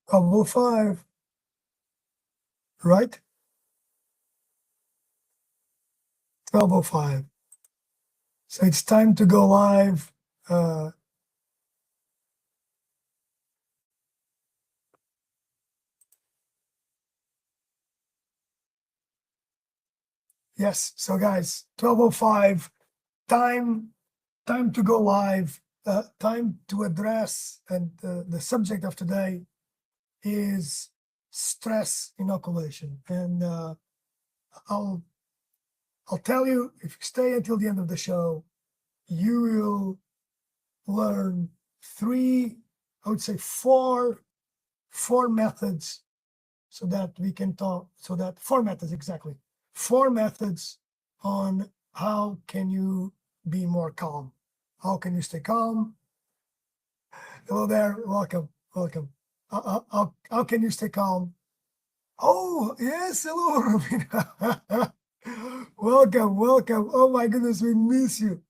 12:05, right? 12:05. So it's time to go live. Yes. So guys, 12:05, time to go live. Time to address, and the subject of today is stress inoculation. And I'll tell you, if you stay until the end of the show, you will learn I would say four methods, so that we can talk, so that four methods, exactly. Four methods on how can you be more calm. How can you stay calm? Hello there, welcome. How can you stay calm? Oh, yes, hello, Romina. Welcome. Oh my goodness, we miss you.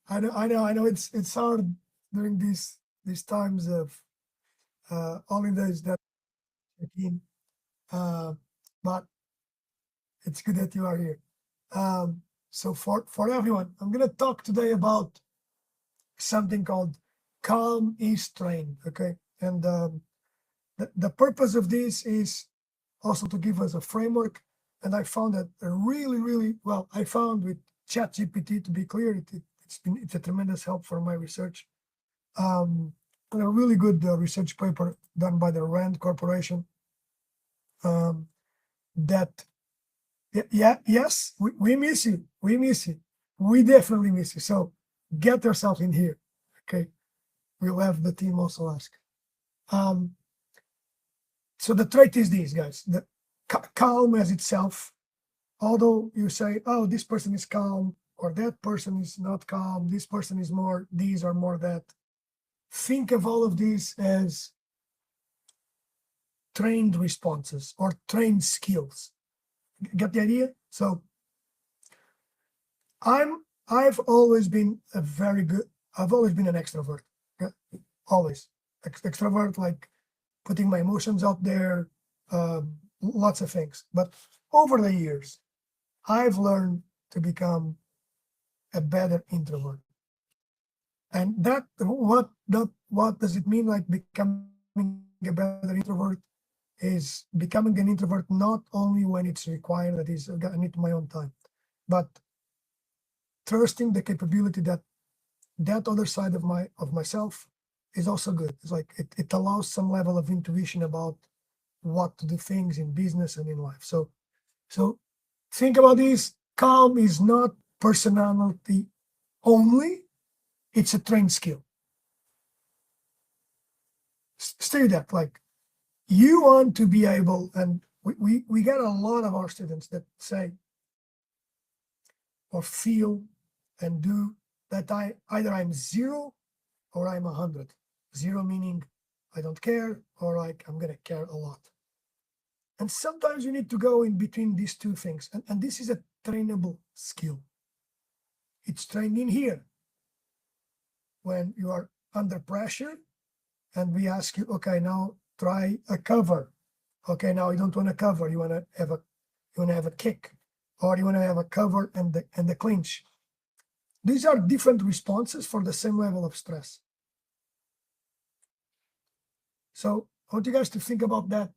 I know. It's hard during these times of holidays that in, but it's good that you are here. So for everyone, I'm gonna talk today about something called calm is trained. Okay, and the purpose of this is also to give us a framework. And I found that really well. I found with ChatGPT, to be clear, it's a tremendous help for my research. And a really good research paper done by the Rand Corporation. That yes, we miss you. We definitely miss you. So get yourself in here. Okay, we'll have the team also ask. So the trait is this, guys. The calm as itself, although you say, oh, this person is calm, or that person is not calm, this person is more this or more that. Think of all of these as trained responses or trained skills. Get the idea? So I've always been I've always been an extrovert. Yeah, always. Extrovert, like putting my emotions out there, lots of things. But over the years, I've learned to become a better introvert. And what does it mean? Like becoming a better introvert is becoming an introvert not only when it's required, that is, I need my own time, but trusting the capability that other side of myself is also good. It's like it allows some level of intuition about what to do things in business and in life. So think about this. Calm is not personality only, it's a trained skill. Stay that, like, you want to be able, and we get a lot of our students that say or feel and do that either I'm 0 or I'm 100. 0 meaning I don't care, or like I'm gonna care a lot. And sometimes you need to go in between these two things. And this is a trainable skill. It's trained in here. When you are under pressure and we ask you, okay, now try a cover. Okay, now you don't want a cover, you want to have a kick, or you want to have a cover and the clinch. These are different responses for the same level of stress. So I want you guys to think about that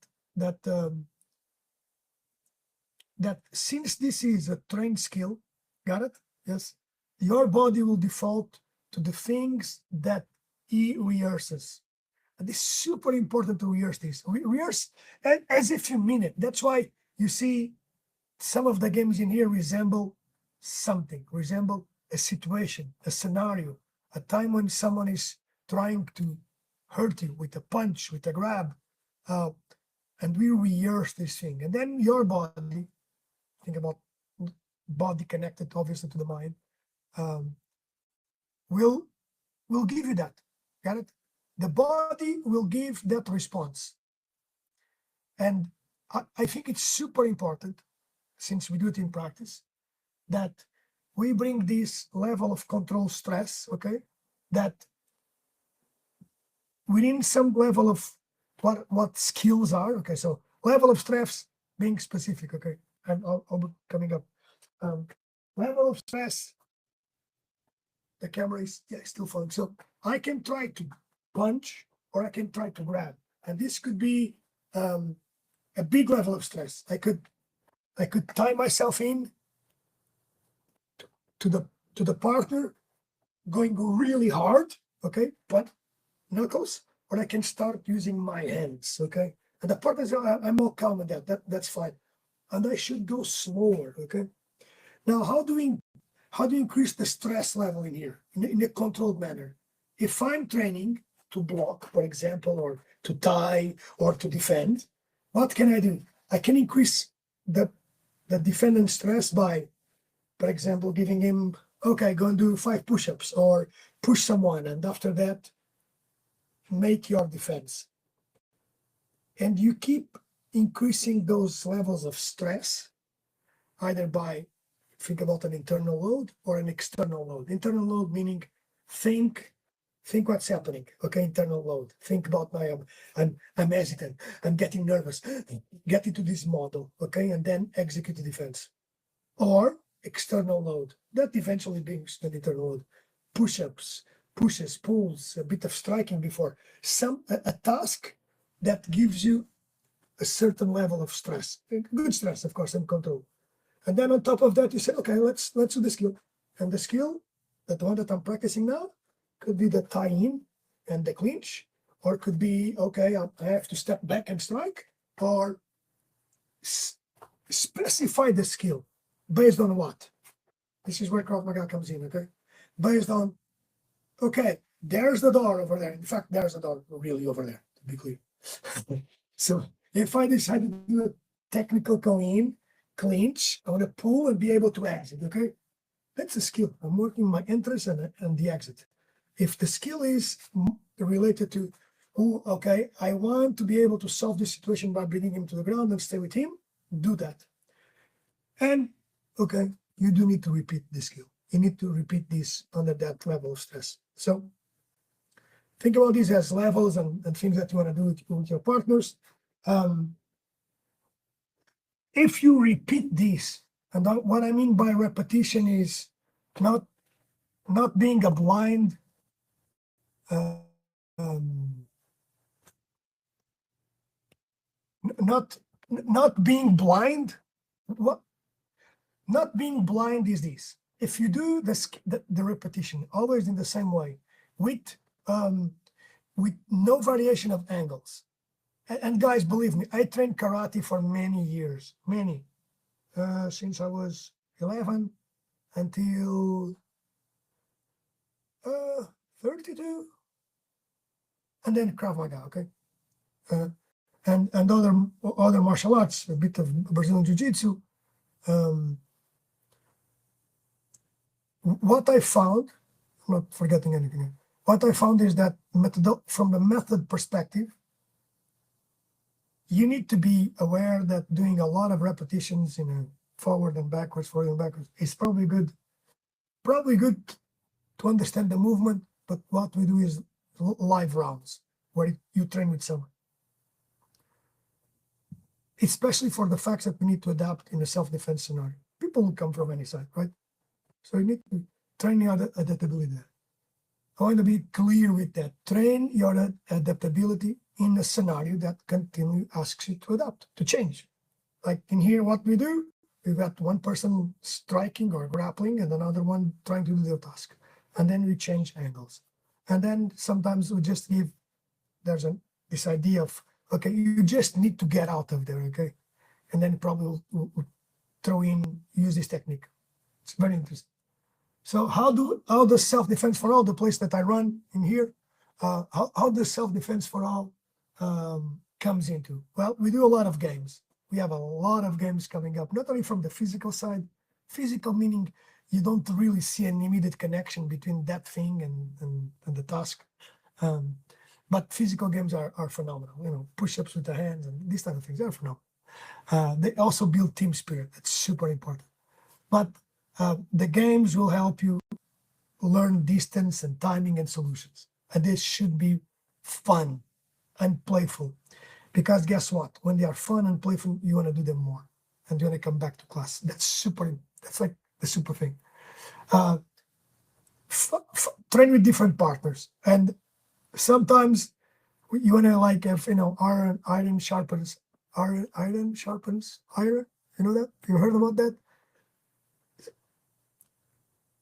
since this is a trained skill, got it? Yes. Your body will default to the things that he rehearses. And it's super important to rehearse this. Rehearse as if you mean it. That's why you see some of the games in here resemble a situation, a scenario, a time when someone is trying to hurt you with a punch, with a grab. And we rehearse this thing. And then your body, think about body connected obviously to the mind, will give you that. Got it? The body will give that response. And I think it's super important, since we do it in practice, that we bring this level of control stress, okay? That within some level of what skills are. Okay, so level of stress, being specific. Okay, and I'll be coming up. Level of stress. The camera is still falling. So I can try to punch or I can try to grab, and this could be a big level of stress. I could tie myself in to the partner, going really hard. Okay, but knuckles, or I can start using my hands. Okay, and the partner says, I'm more calm with that. That's fine, and I should go slower. Okay, now how do you increase the stress level in here in a controlled manner? If I'm training to block, for example, or to tie or to defend, what can I do? I can increase the defendant stress by, for example, giving him, okay, go and do 5 push-ups or push someone, and after that, make your defense. And you keep increasing those levels of stress, either by, think about an internal load or an external load. Internal load meaning think what's happening. Okay, internal load. Think about I'm hesitant, I'm getting nervous. Get into this model, okay, and then execute the defense. Or external load. That eventually brings an internal load. Push-ups, pushes, pulls, a bit of striking before. A task that gives you a certain level of stress. Good stress, of course, and control. And then on top of that, you say, okay, let's do the skill. And the skill, the one that I'm practicing now, could be the tie-in and the clinch, or it could be, okay, I have to step back and strike, or specify the skill based on what? This is where Krav Maga comes in, okay? Based on, okay, there's the door over there. In fact, there's the door really over there, to be clear. So if I decide to do a technical clinch, I want to pull and be able to exit, okay? That's a skill. I'm working my entrance and the exit. If the skill is related to, okay, I want to be able to solve this situation by bringing him to the ground and stay with him, do that. And, okay, you do need to repeat this skill. You need to repeat this under that level of stress. So think about these as levels and things that you want to do with your partners. If you repeat this, and what I mean by repetition is not being a blind, not being blind. What not being blind is this: if you do the repetition always in the same way, with no variation of angles. And guys, believe me, I trained karate for many years, since I was 11 until 32, and then Krav Maga, okay, and other martial arts, a bit of Brazilian Jiu-Jitsu. What I found, I'm not forgetting anything. What I found is that from the method perspective, you need to be aware that doing a lot of repetitions in a forward and backwards is probably good to understand the movement. But what we do is live rounds where you train with someone, especially for the facts that we need to adapt in a self-defense scenario. People will come from any side, right? So you need to train your adaptability there. I want to be clear with that. Train your adaptability in a scenario that continually asks you to adapt, to change. Like in here, what we do, we've got one person striking or grappling and another one trying to do their task. And then we change angles. And then sometimes we just there's this idea of, okay, you just need to get out of there, okay? And then probably we'll use this technique. It's very interesting. So how does self-defense for all, the place that I run in here, how does self-defense for all comes into? Well, we do a lot of games. We have a lot of games coming up, not only from the physical side, physical meaning you don't really see an immediate connection between that thing and the task. But physical games are phenomenal. You know, push-ups with the hands and these type of things are phenomenal. They also build team spirit. That's super important. But the games will help you learn distance and timing and solutions. And this should be fun and playful. Because guess what? When they are fun and playful, you want to do them more, and you want to come back to class. That's super. That's like the super thing. Uh, Train with different partners, and sometimes you want to like if iron sharpens iron sharpens iron. You know that? You heard about that?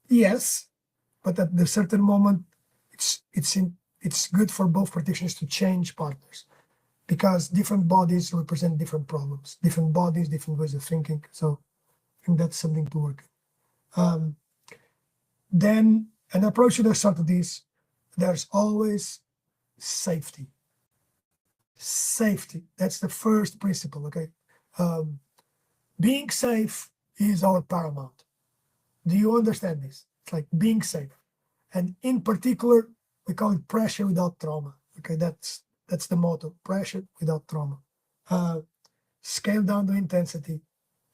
Yes, but at the certain moment, it's good for both practitioners to change partners because different bodies represent different problems, different bodies, different ways of thinking. So I think that's something to work. Then an approach to the strategies, there's always safety. Safety. That's the first principle. Okay, um, being safe is our paramount. Do you understand this? It's like being safe, and in particular, we call it pressure without trauma. Okay, that's the motto: pressure without trauma. Uh, Scale down the intensity.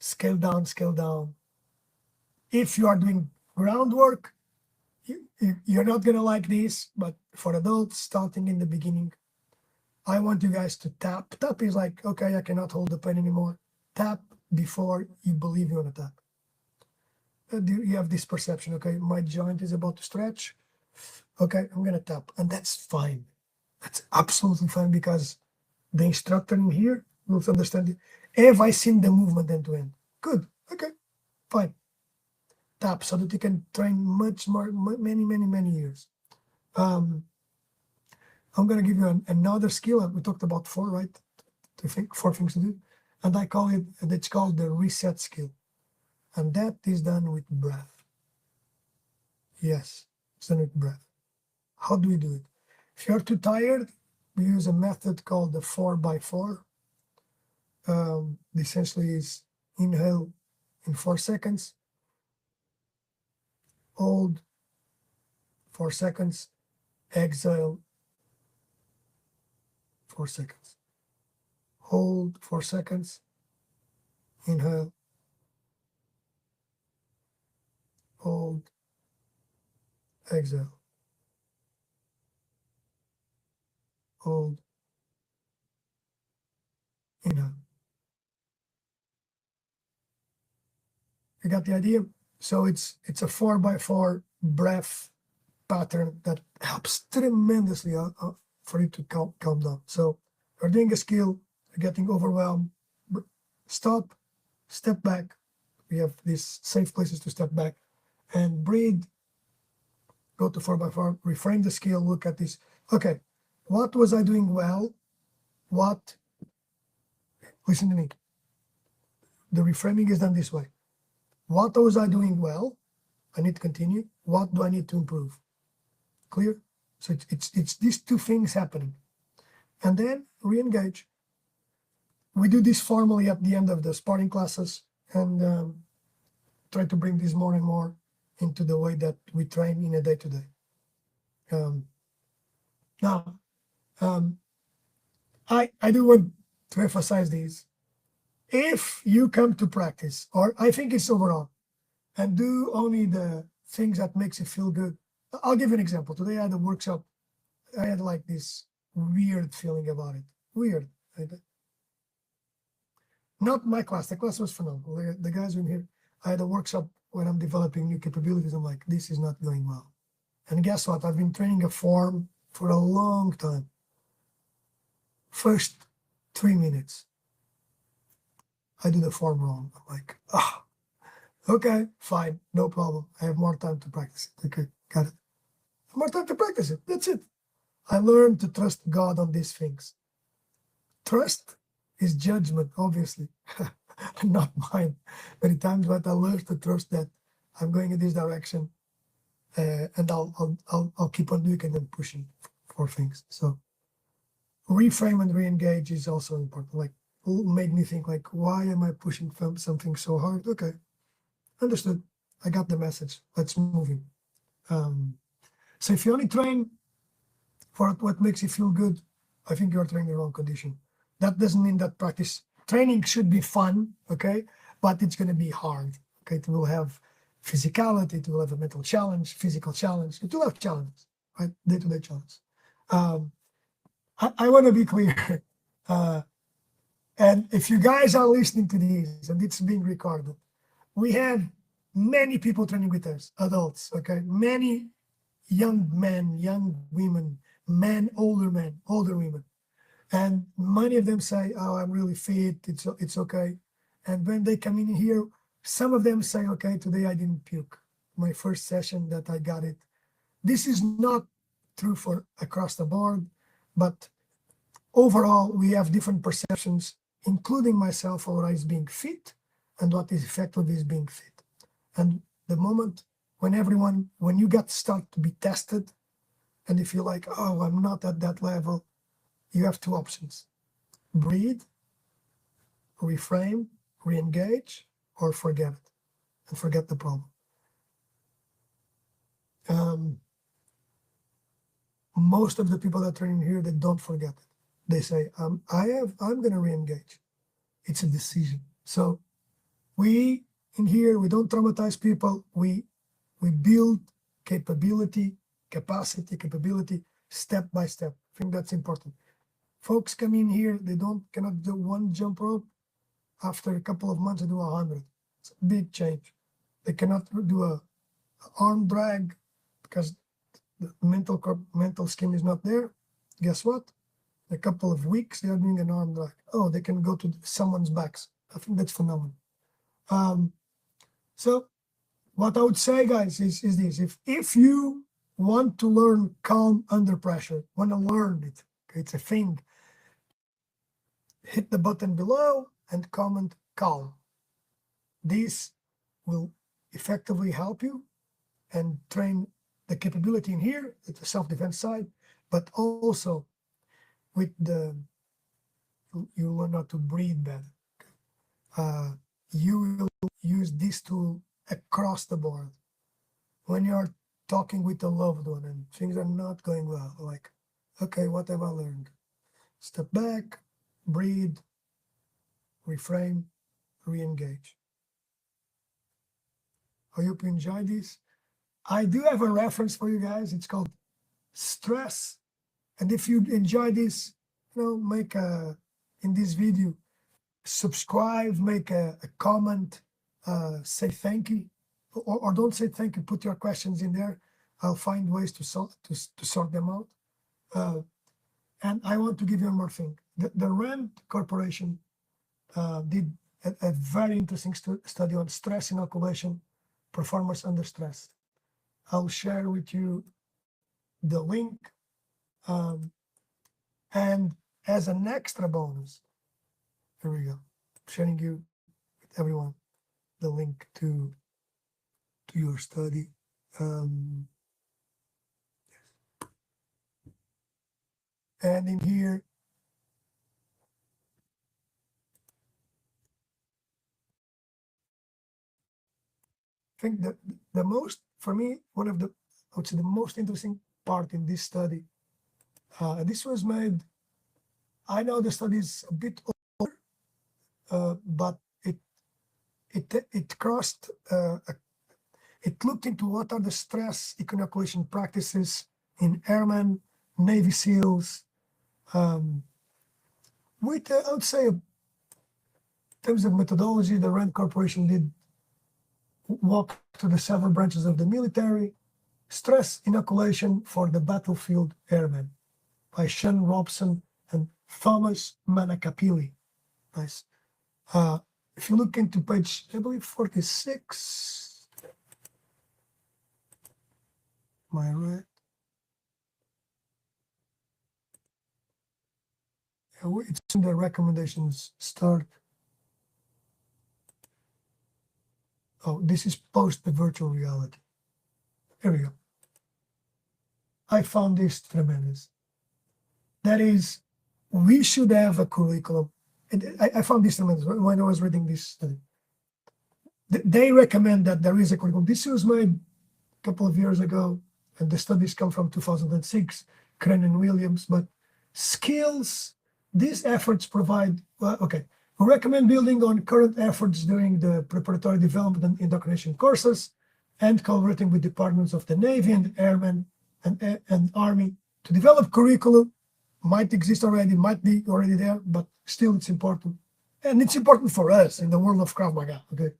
Scale down. Scale down. If you are doing groundwork, you're not gonna like this. But for adults starting in the beginning, I want you guys to tap. Tap is like, okay, I cannot hold the pen anymore. Tap before you believe you want to tap. You have this perception, okay, my joint is about to stretch. Okay, I'm gonna tap, and that's fine. That's absolutely fine because the instructor in here will understand it. Have I seen the movement end to end? Good. Okay, fine. Tap so that you can train much more, many years. I'm gonna give you another skill. We talked about four, right? Four things to do, and I call it. It's called the reset skill, and that is done with breath. Yes, it's done with breath. How do we do it? If you're too tired, we use a method called the 4x4. Essentially is inhale in 4 seconds, hold 4 seconds, exhale 4 seconds, hold 4 seconds, inhale, hold, exhale, hold, inhale. You got the idea? So it's a 4x4 breath pattern that helps tremendously for you to calm down. So you're doing a skill, you're getting overwhelmed, stop, step back. We have these safe places to step back and breathe. Go to 4x4, reframe the skill, look at this. Okay, what was I doing well? Listen to me. The reframing is done this way. What was I doing well? I need to continue. What do I need to improve? Clear? So it's these two things happening. And then re-engage. We do this formally at the end of the sparring classes and try to bring this more and more into the way that we train in a day-to-day. Now, I do want to emphasize this. If you come to practice, or I think it's overall, and do only the things that makes you feel good. I'll give you an example. Today I had a workshop. I had like this weird feeling about it. Weird. Not my class. The class was phenomenal. The guys in here. I had a workshop when I'm developing new capabilities. I'm like, this is not going well. And guess what? I've been training a form for a long time. First 3 minutes, I do the form wrong. I'm like, okay, fine, no problem. I have more time to practice it. Okay, got it. More time to practice it. That's it. I learned to trust God on these things. Trust is judgment, obviously, not mine. Many times, but I learned to trust that I'm going in this direction, and I'll keep on doing it and pushing for things. So reframe and re-engage is also important. Like, made me think, like, why am I pushing something so hard? Okay, understood. I got the message. Let's move in. So if you only train for what makes you feel good, I think you're training the wrong condition. That doesn't mean that training should be fun, okay? But it's going to be hard, okay? It will have physicality, it will have a mental challenge, physical challenge. It will have challenges, right? Day-to-day challenge. I want to be clear. And if you guys are listening to these and it's being recorded, we have many people training with us, adults, okay? Many young men, young women, men, older women. And many of them say, oh, I'm really fit, it's okay. And when they come in here, some of them say, okay, today I didn't puke. My first session that I got it. This is not true for across the board, but overall, we have different perceptions, including myself, of what is being fit and what is effective is being fit. And the moment when you start to be tested, and if you're like, oh, I'm not at that level, you have two options: breathe, reframe, re-engage, or forget it and forget the problem. Most of the people that are in here, they don't forget it. They say, I'm going to re-engage. It's a decision. So we in here, we don't traumatize people. We build capability step by step. I think that's important. Folks come in here, they cannot do one jump rope. After a couple of months, they do 100. It's a big change. They cannot do a arm drag because the mental skin is not there. Guess what? A couple of weeks, they are doing an arm drag. Oh, they can go to someone's backs. I think that's phenomenal. So what I would say, guys, is this. If you want to learn calm under pressure, want to learn it, okay, it's a thing, hit the button below and comment calm. This will effectively help you and train the capability in here, at the self-defense side, but also with you learn how to breathe better. You will use this tool across the board. When you're talking with a loved one and things are not going well, like, okay, what have I learned? Step back, breathe, reframe, re-engage. I hope you enjoyed this. I do have a reference for you guys. It's called Stress. And if you enjoy this, make in this video, subscribe, make a comment, say thank you, or don't say thank you, put your questions in there. I'll find ways to sort them out. And I want to give you one more thing. The RAND Corporation did a very interesting study on stress inoculation, performance under stress. I'll share with you the link. And as an extra bonus, here we go, I'm sharing you with everyone the link to your study. And in here, I think that the most, for me, I would say the most interesting part in this study, this was made, I know the study is a bit older, but it crossed, it looked into what are the stress inoculation practices in airmen, Navy SEALs, with, I would say, in terms of methodology, the RAND Corporation did walk to the several branches of the military. Stress inoculation for the battlefield airmen by Sean Robson and Thomas Manakapili. Nice. If you look into page, I believe 46, am I right? It's in the recommendations start. Oh, this is post the virtual reality. Here we go. I found this tremendous. That is, we should have a curriculum. And I found this tremendous when I was reading this study. They recommend that there is a curriculum. This was made a couple of years ago, and the studies come from 2006, Crane and Williams. But skills, these efforts provide, we recommend building on current efforts during the preparatory development and indoctrination courses and collaborating with departments of the Navy and Airmen and Army to develop curriculum might exist already, might be already there, but still it's important. And it's important for us in the world of Krav Maga, okay?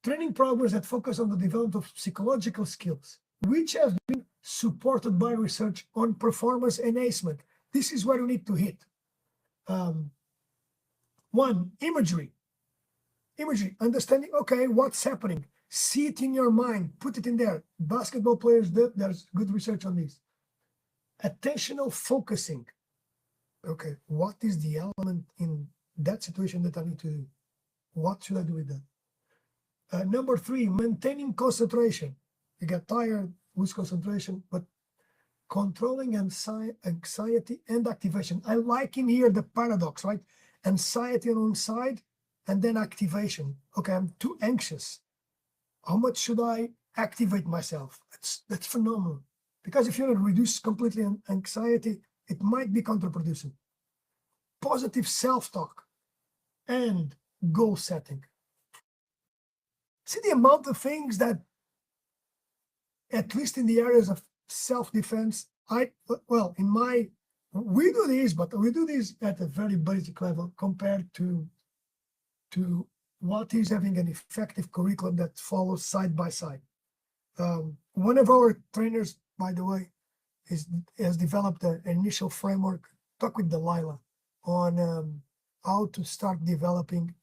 Training programs that focus on the development of psychological skills, which have been supported by research on performance enhancement. This is where you need to hit. One, imagery. Imagery, understanding, okay, what's happening. See it in your mind, put it in there. Basketball players, there's good research on this. Attentional focusing. Okay, what is the element in that situation that I need to do? What should I do with that? Number three, maintaining concentration. You get tired, lose concentration, but controlling anxiety and activation. I like in here the paradox, right? Anxiety on one side and then activation. Okay, I'm too anxious. How much should I activate myself? That's phenomenal. Because if you reduce completely anxiety, it might be counterproductive. Positive self-talk and goal setting. See the amount of things that, at least in the areas of self-defense, we do this, but we do this at a very basic level compared to what is having an effective curriculum that follows side by side. One of our trainers, by the way, has developed an initial framework, talk with Delilah, on how to start developing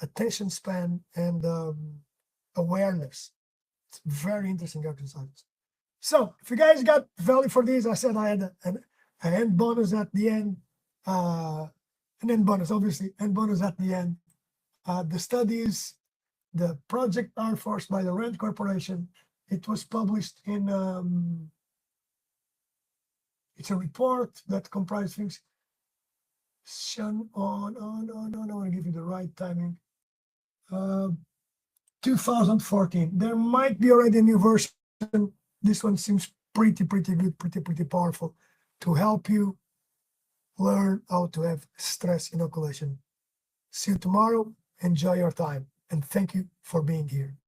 attention span and awareness. It's very interesting exercise. So if you guys got value for this, I said I had an end bonus at the end, an end bonus, obviously, end bonus at the end. The studies, the project are enforced by the Rand Corporation. It was published in, it's a report that comprises things. I want to give you the right timing. 2014. There might be already a new version. This one seems pretty good, pretty powerful to help you learn how to have stress inoculation. See you tomorrow. Enjoy your time. And thank you for being here.